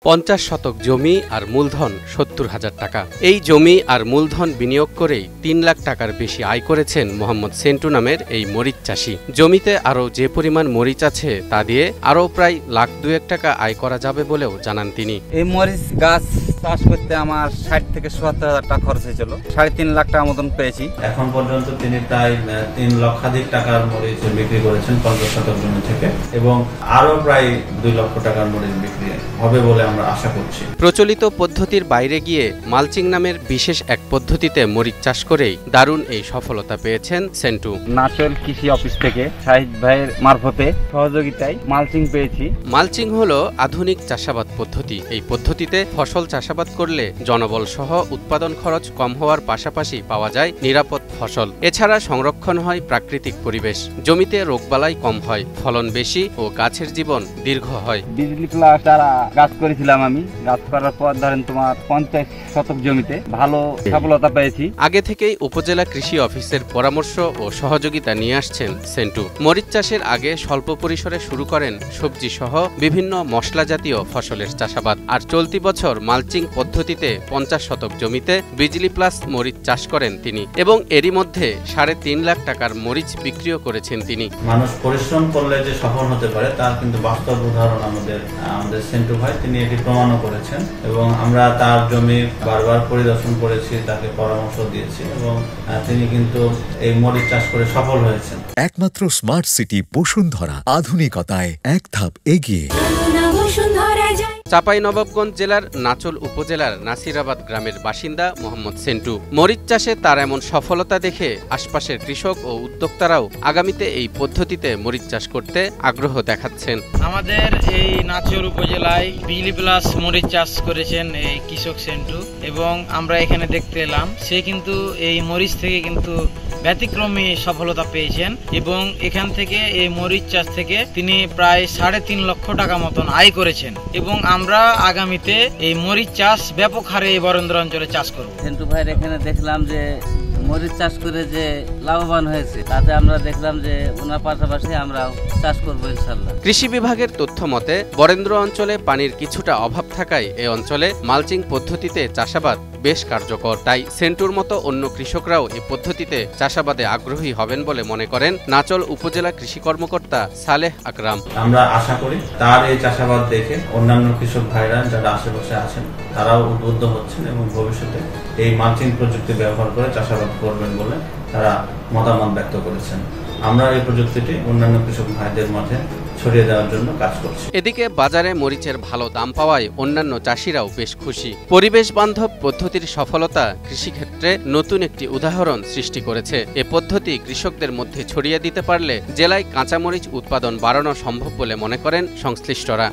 50 শতক জমি আর মূলধন 70,000 টাকা। এই জমি আর মূলধন বিনিয়োগ করেই 3 লাখ টাকার বেশি আয় করেছেন মোহাম্মদ সেন্টু নামের এই মরিচ চাষি। জমিতে আরও যে পরিমাণ মরিচ আছে তা দিয়ে আরও প্রায় লাখ 2 টাকা আয় করা যাবে বলেও জানান তিনি। এই মরিচ গাছ চাষ করতে আমার 60 থেকে 70,000 টাকা খরচ হয়েছিল। 3.5 লাখ টাকা মতন পেয়েছি। এখন পর্যন্ত তিনি প্রায় 3 লক্ষাধিক টাকার মরিচ বিক্রি করেছেন 50 শতক জমি থেকে, এবং আরো প্রায় 2 লক্ষ টাকার মরিচ বিক্রি হবে বলে আমরা আশা করছি। প্রচলিত পদ্ধতির বাইরে গিয়ে মালচিং নামের বিশেষ এক পদ্ধতিতে মরিচ চাষ করেই দারুণ এই সফলতা পেয়েছেন সেন্টু। নাচল কৃষি অফিস থেকে শাহিদ ভাইয়ের মারফতে সহযোগিতায় মালচিং পেয়েছি। মালচিং হলো আধুনিক চাষাবাদ পদ্ধতি। এই পদ্ধতিতে ফসল চাষাবাদ করলে জনবল সহ উৎপাদন খরচ কম হওয়ার পাশাপাশি পাওয়া যায় নিরাপদ ফসল। এছাড়া সংরক্ষণ হয় প্রাকৃতিক পরিবেশ, জমিতে রোগবালাই কম হয়, ফলন বেশি ও গাছের জীবন দীর্ঘ হয়। বিজলি প্লাস দ্বারা গাছ করেছিলাম আমি। গাছ করার পর ধরেন তোমার 50 শতক জমিতে ভালো সফলতা পেয়েছি। আগে থেকেই উপজেলা কৃষি অফিসের পরামর্শ ও সহযোগিতা নিয়ে আসছেন সেন্টু। মরিচ চাষের আগে স্বল্প পরিসরে শুরু করেন সবজি সহ বিভিন্ন মশলা জাতীয় ফসলের চাষাবাদ। আর চলতি বছর মালচিং পদ্ধতিতে 50 শতক জমিতে বিজলি প্লাস মরিচ চাষ করেন তিনি, এবং এরই মধ্যে 3.5 লাখ টাকার মরিচ বিক্রিও করেছেন তিনি। মানুষ পরিশ্রম করলে যে সফল হতে পারে তার কিন্তু বাস্তব উদাহরণ আমাদের সেন্টু ভাই, তিনি এটি প্রমাণও করেছেন, এবং আমরা তার জমি বারবার পরিদর্শন করেছি, তাকে পরামর্শ দিয়েছি, এবং তিনি কিন্তু এই মরিচ চাষ করে সফল হয়েছেন। একমাত্র স্মার্ট সিটি বসুন্ধরা, আধুনিকতায় এক ধাপ এগিয়ে। চাঁপাইনবাবগঞ্জ জেলার নাচল উপজেলার নাসিরাবাদ গ্রামের বাসিন্দা মোহাম্মদ সেন্টু। মরিচ চাষে তার এমন সফলতা দেখে আশপাশের কৃষক ও উদ্যোক্তারাও আগামীতে এই পদ্ধতিতে মরিচ চাষ করতে আগ্রহ দেখাচ্ছেন। আমাদের এই নাচল উপজেলায় বিজলি প্লাস মরিচ চাষ করেছেন এই কৃষক সেন্টু, এবং আমরা এখানে দেখতে এলাম সে কিন্তু এই মরিচ থেকে কিন্তু ব্যতিক্রমী সফলতা পেয়েছেন, এবং এখান থেকে এই মরিচ চাষ থেকে তিনি প্রায় 3.5 লক্ষ টাকা মতন আয় করেছেন, এবং আমরা আগামীতে এই মরিচ চাষ ব্যাপক হারে এই বরেন্দ্র অঞ্চলে চাষ করব। সেন্টু ভাইয়ের এখানে দেখলাম যে মরিচ চাষ করে যে লাভবান হয়েছে, তাতে আমরা দেখলাম যে ওনার পাশাপাশি আমরা চাষ করবো ইনশাল্লাহ। কৃষি বিভাগের তথ্য মতে বরেন্দ্র অঞ্চলে পানির কিছুটা অভাব থাকায় এ অঞ্চলে মালচিং পদ্ধতিতে চাষাবাদ বেশ কার্যকর। তাই সেন্টুর মতো অন্য কৃষকরাও এ পদ্ধতিতে চাষাবাদে আগ্রহী হবেন বলে মনে করেন নাচল উপজেলা কৃষি কর্মকর্তা সালেহ আকরাম। আমরা আশা করি তার এই চাষাবাদ দেখে অন্যান্য কৃষক ভাইরা যারা আশেপাশে আছেন তারাও উদ্বুদ্ধ হচ্ছেন, এবং ভবিষ্যতে এই মালচিং প্রযুক্তি ব্যবহার করে চাষাবাদ করবেন বলে তারা মতামত ব্যক্ত করেছেন। আমরা এই প্রযুক্তিটি অন্যান্য কৃষক ভাইদের মাঝে ছড়িয়ে দেওয়ার জন্য কাজ করছি। এদিকে বাজারে মরিচের ভালো দাম পাওয়ায় অন্যান্য চাষিরাও বেশ খুশি। পরিবেশ বান্ধব পদ্ধতির সফলতা কৃষিক্ষেত্রে নতুন একটি উদাহরণ সৃষ্টি করেছে। এ পদ্ধতি কৃষকদের মধ্যে ছড়িয়ে দিতে পারলে জেলায় কাঁচামরিচ উৎপাদন বাড়ানো সম্ভব বলে মনে করেন সংশ্লিষ্টরা।